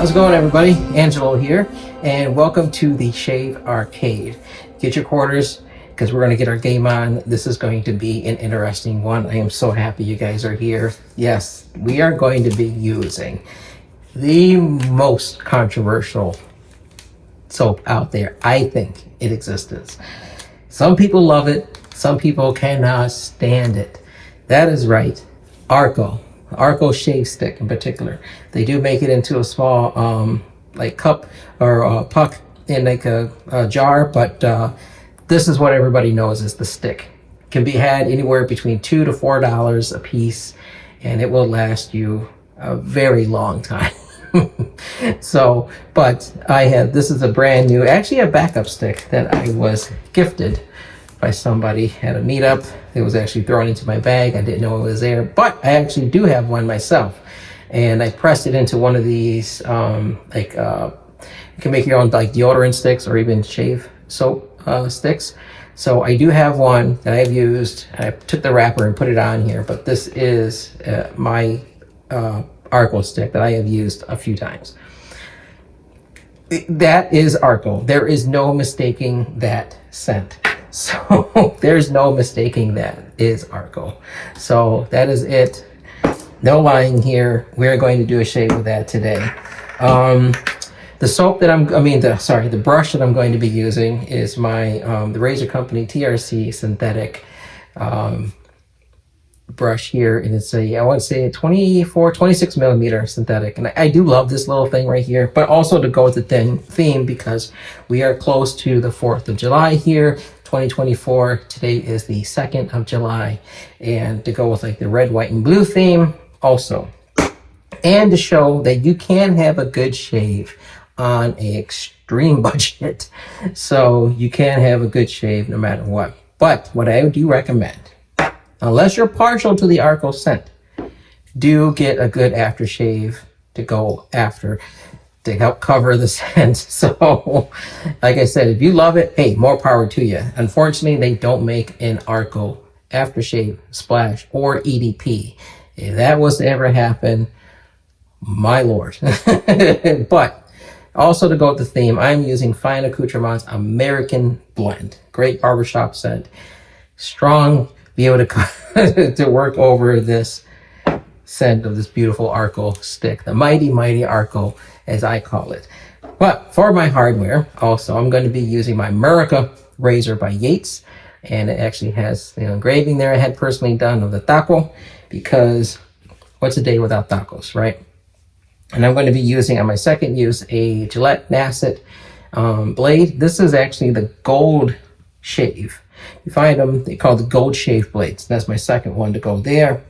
How's it going, everybody? Angelo here, and welcome to the Shave Arcade. Get your quarters, because we're going to get our game on. This is going to be an interesting one. I am so happy you guys are here. Yes, we are going to be using the most controversial soap out there, I think, in existence. Some people love it. Some people cannot stand it. That is right. ARKO. ARKO shave stick in particular. They do make it into a small like cup or puck in like a jar, but this is what everybody knows is the stick. Can be had anywhere between $2 to $4 a piece, and it will last you a very long time. So, but this is a brand new, actually a backup stick that I was gifted by somebody at a meetup. It was actually thrown into my bag. I didn't know it was there, but I actually do have one myself. And I pressed it into one of these, you can make your own like deodorant sticks or even shave soap sticks. So I do have one that I've used. I took the wrapper and put it on here, but this is my ARKO stick that I have used a few times. That is ARKO. There is no mistaking that scent. So there's no mistaking that is ARKO. So that is it. No lying here. We're going to do a shave with that today. The soap that the brush that I'm going to be using is my the Razor Company TRC synthetic brush here, and it's I want to say 26 millimeter synthetic, and I do love this little thing right here, but also to go with the theme because we are close to the 4th of July here, 2024. Today is the 2nd of July, and to go with like the red, white, and blue theme also, and to show that you can have a good shave on an extreme budget. So you can have a good shave no matter what. But what I do recommend, unless you're partial to the ARKO scent, do get a good aftershave to go after to help cover the scent. So, like I said, if you love it, hey, more power to you. Unfortunately, they don't make an ARKO aftershave splash or EDP. If that was to ever happen, my lord. But also to go with the theme, I'm using Fine Accoutrements American Blend. Great barbershop scent. Strong, be able to to work over this scent of this beautiful ARKO stick, the Mighty ARKO, as I call it. But for my hardware, also, I'm going to be using my America razor by Yates, and it actually has the engraving there I had personally done of the taco, because what's a day without tacos, right? And I'm going to be using on my second use a Gillette Nasset blade. This is actually the Gold Shave. You find them, they call the Gold Shave blades. That's my second one to go there.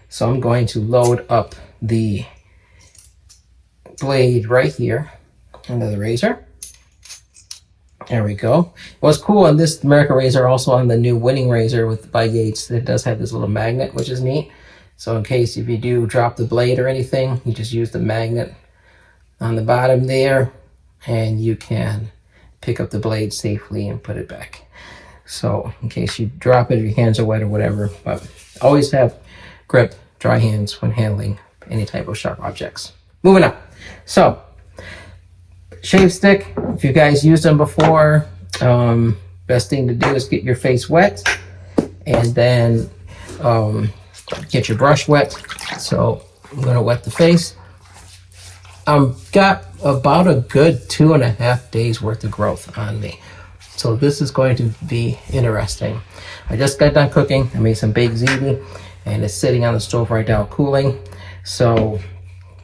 So I'm going to load up the blade right here under the razor. There we go. What's cool on this America razor, also on the new Winning razor by Yates, it does have this little magnet, which is neat. So in case if you do drop the blade or anything, you just use the magnet on the bottom there, and you can pick up the blade safely and put it back. So in case you drop it, your hands are wet or whatever, but always have grip, dry hands when handling any type of sharp objects. Moving on. So shave stick, if you guys used them before, best thing to do is get your face wet, and then get your brush wet. So I'm going to wet the face. Got about a good 2.5 days worth of growth on me. So this is going to be interesting. I just got done cooking. I made some baked ziti, and it's sitting on the stove right now cooling. So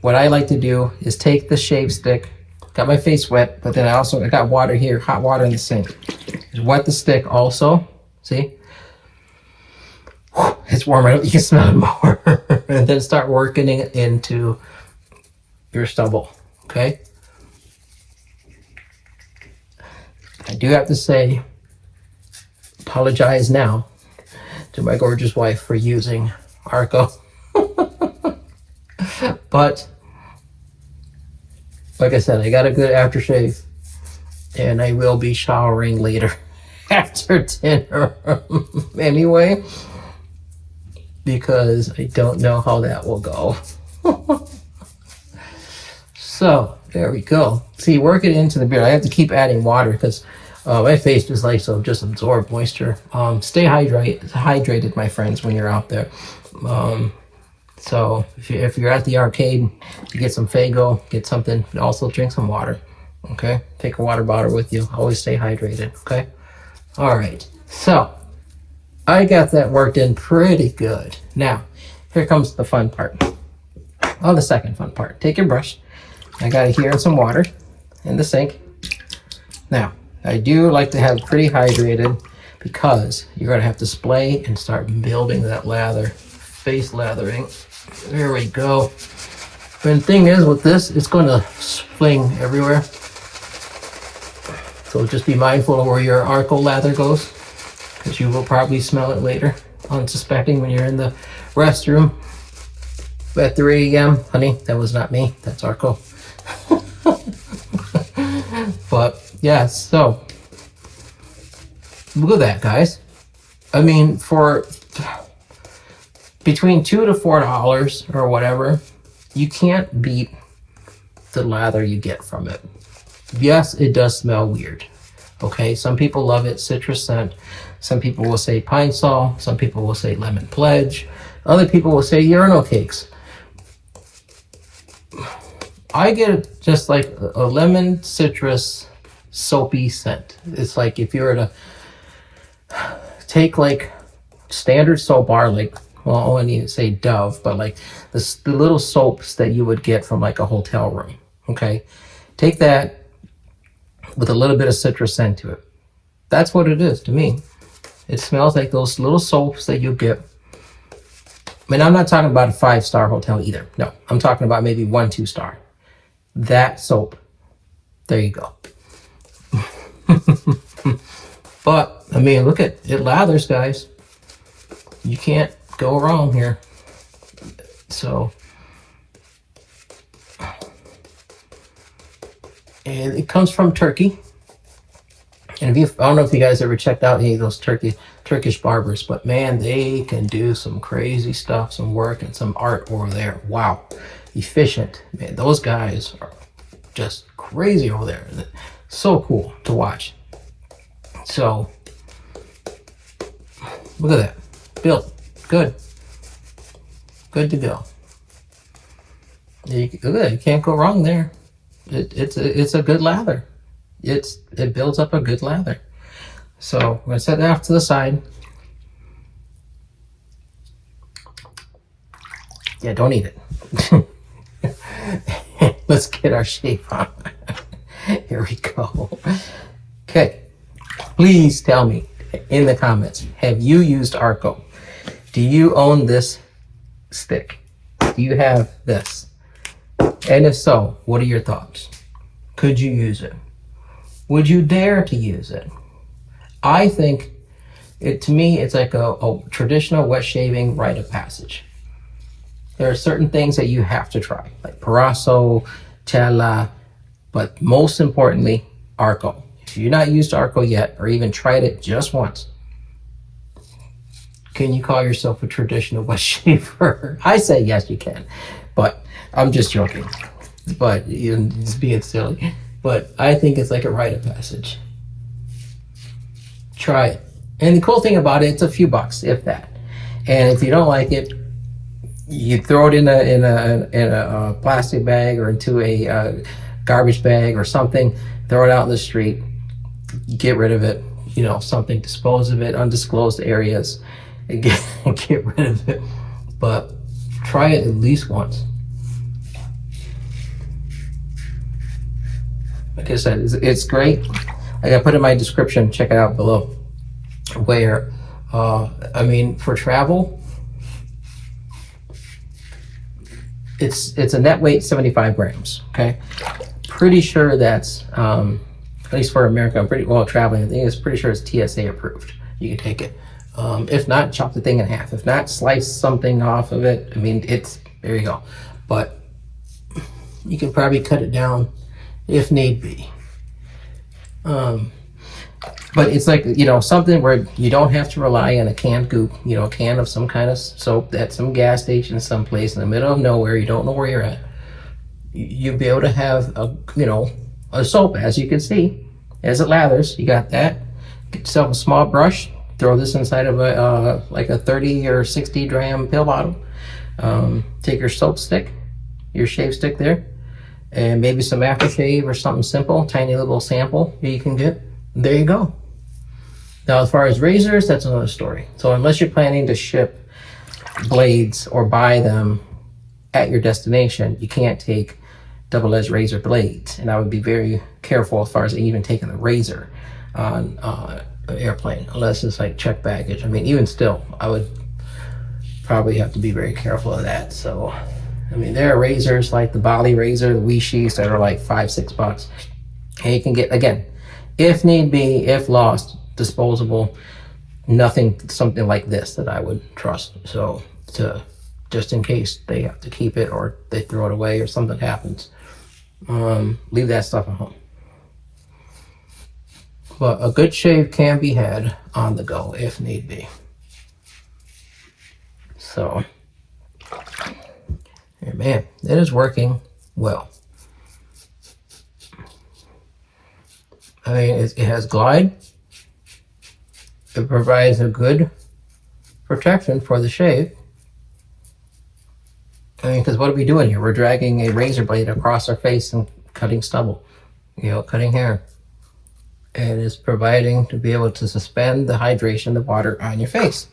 what I like to do is take the shave stick, got my face wet, but then I got water here, hot water in the sink. Just wet the stick also. See? It's warming up, you can smell it more. And then start working it into your stubble, okay? I do have to say, apologize now to my gorgeous wife for using ARKO. But, like I said, I got a good aftershave, and I will be showering later after dinner anyway, because I don't know how that will go. So there we go. See, work it into the beard. I have to keep adding water because my face just likes to just absorb moisture. Stay hydrated, my friends, when you're out there. So if you're at the arcade, you get some Faygo, get something. Also drink some water. Okay, take a water bottle with you. Always stay hydrated. Okay. All right. So I got that worked in pretty good. Now here comes the fun part. Oh, the second fun part. Take your brush. I got it here in some water in the sink. Now, I do like to have it pretty hydrated because you're going to have to splay and start building that lather, face lathering. There we go. But the thing is with this, it's going to fling everywhere. So just be mindful of where your ARKO lather goes because you will probably smell it later, unsuspecting, when you're in the restroom at 3 a.m. Honey, that was not me. That's ARKO. But yeah, so look at that, guys. I mean, for between $2 to $4 or whatever, you can't beat the lather you get from it. Yes, it does smell weird. Okay, some people love it, citrus scent. Some people will say pine sol. Some people will say lemon pledge. Other people will say urinal cakes. I get just like a lemon citrus soapy scent. It's like if you were to take like standard soap bar, like, well, I need to say Dove, but like the little soaps that you would get from like a hotel room. Okay, take that with a little bit of citrus scent to it. That's what it is to me. It smells like those little soaps that you get. I mean, I'm not talking about a 5-star hotel either. No, I'm talking about maybe 1-2 star. That soap. There you go. But I mean, look at it, lathers, guys. You can't go wrong here. So, and it comes from Turkey. And I don't know if you guys ever checked out any of those Turkish barbers, but man, they can do some crazy stuff, some work and some art over there. Wow. Efficient. Man, those guys are just crazy over there. So cool to watch. So, look at that. Built. Good. Good to go. Look at that. You can't go wrong there. It's a good lather. It builds up a good lather. So I'm going to set that off to the side. Yeah, don't eat it. Let's get our shape on. Here we go. Okay. Please tell me in the comments, have you used ARKO? Do you own this stick? Do you have this? And if so, what are your thoughts? Could you use it? Would you dare to use it? I think to me, it's like a traditional wet shaving rite of passage. There are certain things that you have to try, like Paraso, Chela, but most importantly, ARKO. If you've not used ARKO yet, or even tried it just once, can you call yourself a traditional wet shaver? I say yes, you can, but I'm just joking. But you're just being silly. But I think it's like a rite of passage. Try it. And the cool thing about it, it's a few bucks, if that. And if you don't like it, you throw it in a plastic bag or into a garbage bag or something, throw it out in the street, get rid of it, something, dispose of it, undisclosed areas, and get rid of it. But try it at least once. Like I said, it's great. Like I put in my description, check it out below, where, I mean, for travel, it's a net weight 75 grams, okay? Pretty sure that's, at least for America, I'm pretty well traveling, I think it's pretty sure it's TSA approved. You can take it. If not, chop the thing in half. If not, slice something off of it. I mean, there you go. But you can probably cut it down if need be. But it's like, something where you don't have to rely on a canned goop, a can of some kind of soap at some gas station someplace in the middle of nowhere. You don't know where you're at. you'll be able to have a, you know, a soap, as you can see, as it lathers. You got that. Get yourself a small brush, throw this inside of a like a 30 or 60 gram pill bottle. Take your soap stick, your shave stick there, and maybe some aftershave or something simple, tiny little sample you can get. There you go. Now, as far as razors, that's another story. So unless you're planning to ship blades or buy them at your destination, you can't take double-edged razor blades. And I would be very careful as far as even taking a razor on an airplane, unless it's like checked baggage. I mean, even still, I would probably have to be very careful of that. So, I mean, there are razors like the Bali razor, the Wishi's, that are like $5-6. And you can get, again, if need be, if lost, disposable, nothing, something like this that I would trust. So, just in case they have to keep it or they throw it away or something happens, leave that stuff at home. But a good shave can be had on the go if need be. So, yeah, man, it is working well. I mean, it has glide. It provides a good protection for the shave. I mean, because what are we doing here? We're dragging a razor blade across our face and cutting stubble, you know, cutting hair. And it's providing to be able to suspend the hydration, the water on your face.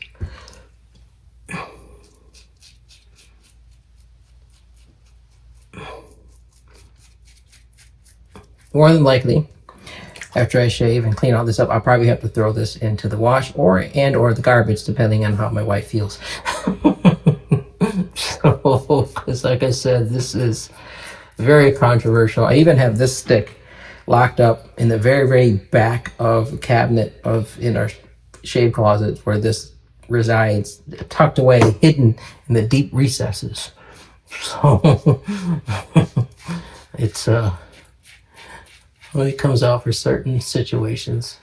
More than likely, after I shave and clean all this up, I'll probably have to throw this into the wash or the garbage, depending on how my wife feels. So, because like I said, this is very controversial. I even have this stick locked up in the very, very back of a cabinet in our shave closet where this resides, tucked away, hidden in the deep recesses. So, it's when it comes out for certain situations.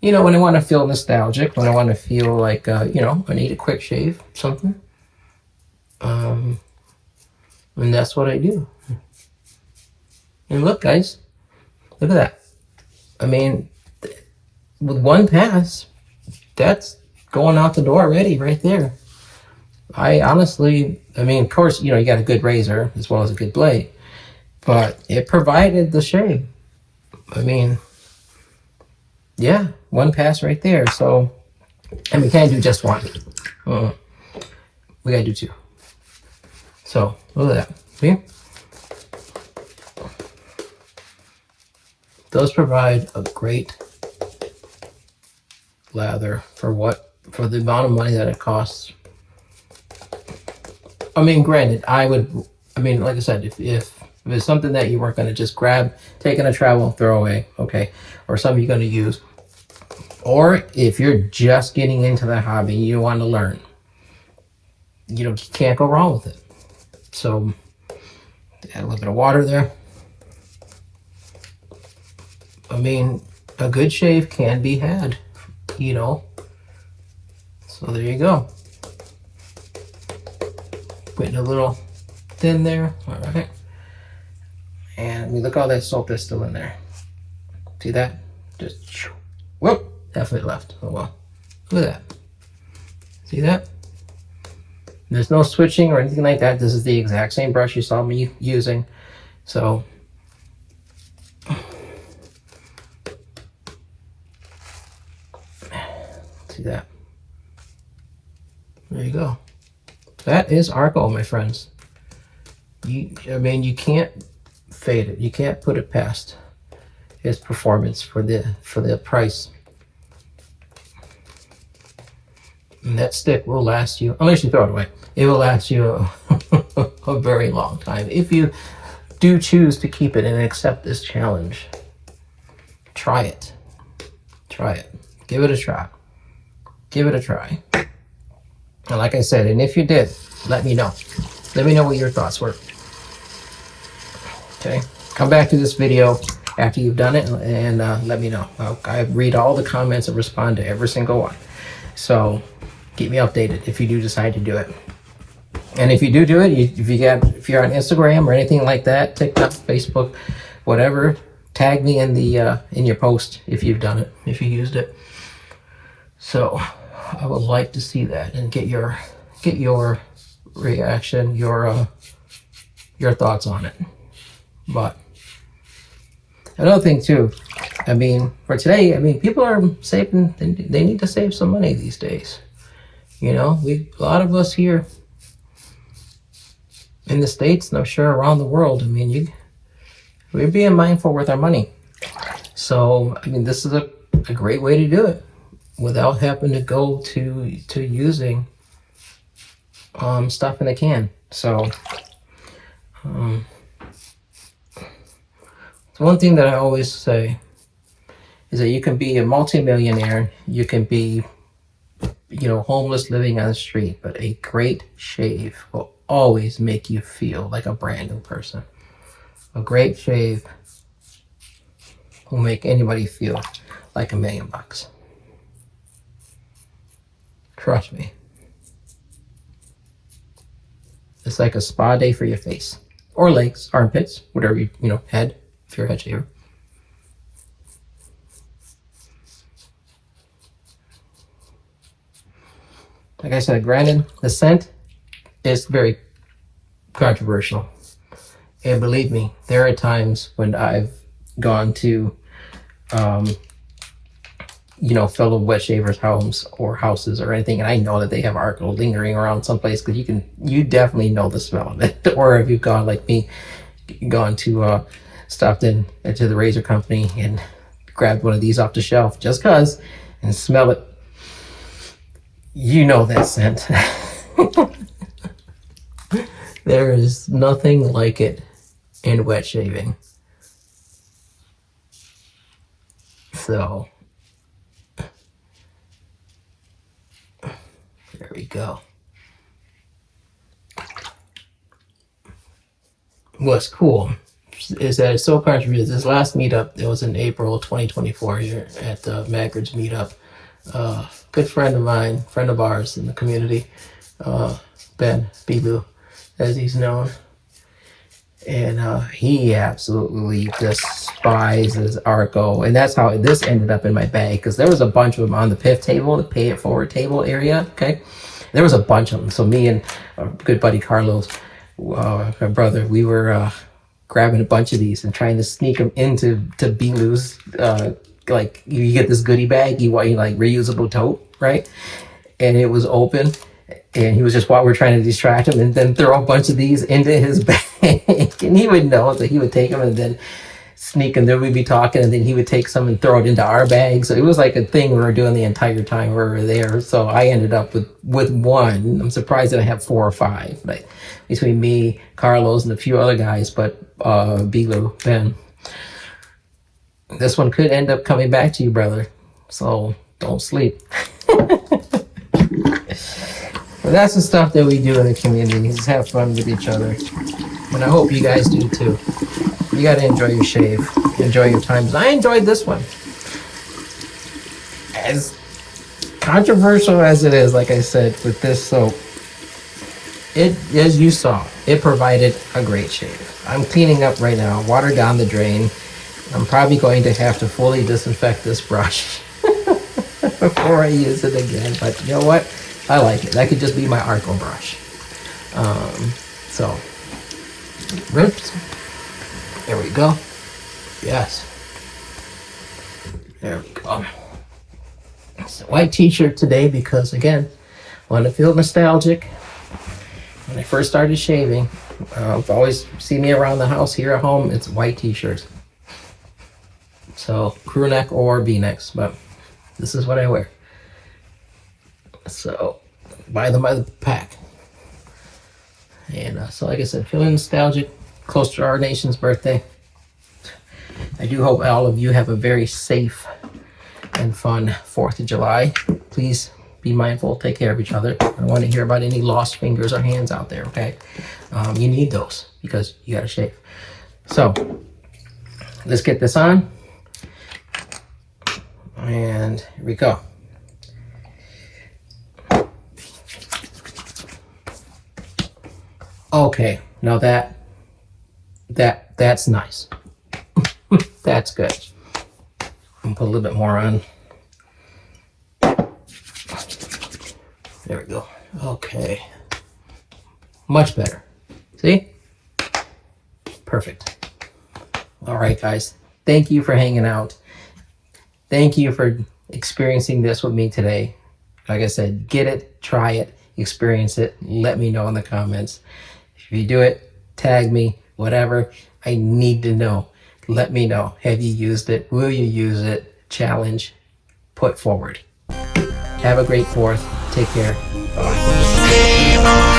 You know, when I want to feel nostalgic, when I want to feel like, you know, I need a quick shave, something. And that's what I do. And look, guys, look at that. I mean, with one pass, that's going out the door already right there. I honestly, I mean, of course, you know, you got a good razor as well as a good blade, but it provided the shave. I mean, yeah, one pass right there. So, and we can't do just one. We gotta do two. So, look at that. See? Those provide a great lather for the amount of money that it costs. I mean, granted, like I said, if it's something that you weren't going to just grab, take on a travel, throw away, okay, or something you're going to use, or if you're just getting into the hobby and you want to learn, you can't go wrong with it. So, add a little bit of water there. I mean, a good shave can be had, you know. So there you go. Putting a little thin there, all right. And we look all that soap that's still in there. See that? Just whoop, definitely left. Oh well. Look at that. See that? There's no switching or anything like that. This is the exact same brush you saw me using. So see that? There you go. That is ARKO, my friends. I mean, you can't fade it. You can't put it past its performance for the price. And that stick will last you, unless you throw it away, it will last you a very long time. If you do choose to keep it and accept this challenge, try it. Try it. Give it a try. Give it a try. And like I said, and if you did, let me know. Let me know what your thoughts were. Okay? Come back to this video after you've done it and let me know. I read all the comments and respond to every single one. So keep me updated if you do decide to do it. And if you do it, if you're on Instagram or anything like that, TikTok, Facebook, whatever, tag me in the in your post if you've done it, if you used it. So I would like to see that and get your reaction, your thoughts on it. But another thing too, I mean, for today, I mean, people are saving. They need to save some money these days. You know, a lot of us here in the States, and I'm sure around the world, I mean, we're being mindful with our money. So, I mean, this is a great way to do it without having to go to using stuff in a can. So, one thing that I always say is that you can be a multimillionaire, you can be, you know, homeless living on the street, but a great shave will always make you feel like a brand new person. A great shave will make anybody feel like $1 million. Trust me. It's like a spa day for your face. Or legs, armpits, whatever you know, head, if you're a head shaver. Like I said, granted, the scent is very controversial. And believe me, there are times when I've gone to, you know, fellow wet shavers' homes or houses or anything, and I know that they have ARKO lingering around someplace because you definitely know the smell of it. Or if you've gone like me, gone to stopped in to the razor company and grabbed one of these off the shelf just cause and smell it, you know that scent. There is nothing like it in wet shaving. So there we go. What's cool is that it's so controversial. This last meetup, it was in April 2024 here at the Magridge meetup. Good friend of mine, friend of ours in the community, Ben Bilu, as he's known. And he absolutely despises ARKO. And that's how this ended up in my bag, because there was a bunch of them on the PIF table, the pay it forward table area, okay? There was a bunch of them. So me and our good buddy Carlos, my brother, we were grabbing a bunch of these and trying to sneak them into Bilu's, like you get this goodie bag, you want like reusable tote, right? And it was open. And he was just, while we're trying to distract him, and then throw a bunch of these into his bag. And he would know that he would take them and then sneak, and then we'd be talking, and then he would take some and throw it into our bag. So it was like a thing we were doing the entire time we were there. So I ended up with one. I'm surprised that I have 4 or 5, like between me, Carlos, and a few other guys. But Bilu, Ben, this one could end up coming back to you, brother. So don't sleep. But that's the stuff that we do in the community, is have fun with each other. And I hope you guys do too. You gotta enjoy your shave, enjoy your times. I enjoyed this one. As controversial as it is, like I said, with this soap, it, as you saw, it provided a great shave. I'm cleaning up right now, water down the drain. I'm probably going to have to fully disinfect this brush before I use it again. But you know what? I like it. That could just be my ARKO brush. So, rips. There we go. Yes. There we go. It's a white t-shirt today because, again, I want to feel nostalgic. When I first started shaving, if you always see me around the house here at home, it's white t-shirts. So, crew neck or V-necks, but this is what I wear. So, buy them by the pack. And so, like I said, feeling nostalgic, close to our nation's birthday. I do hope all of you have a very safe and fun 4th of July. Please be mindful, take care of each other. I don't want to hear about any lost fingers or hands out there, okay? You need those because you got to shave. So, let's get this on. And here we go. Okay, now that's nice. That's good. I'll put a little bit more on. There we go. Okay. Much better. See? Perfect. All right, guys. Thank you for hanging out. Thank you for experiencing this with me today. Like I said, get it, try it, experience it. Let me know in the comments. If you do it, tag me, whatever. I need to know. Let me know. Have you used it? Will you use it? Challenge. Put forward. Have a great 4th. Take care. Bye.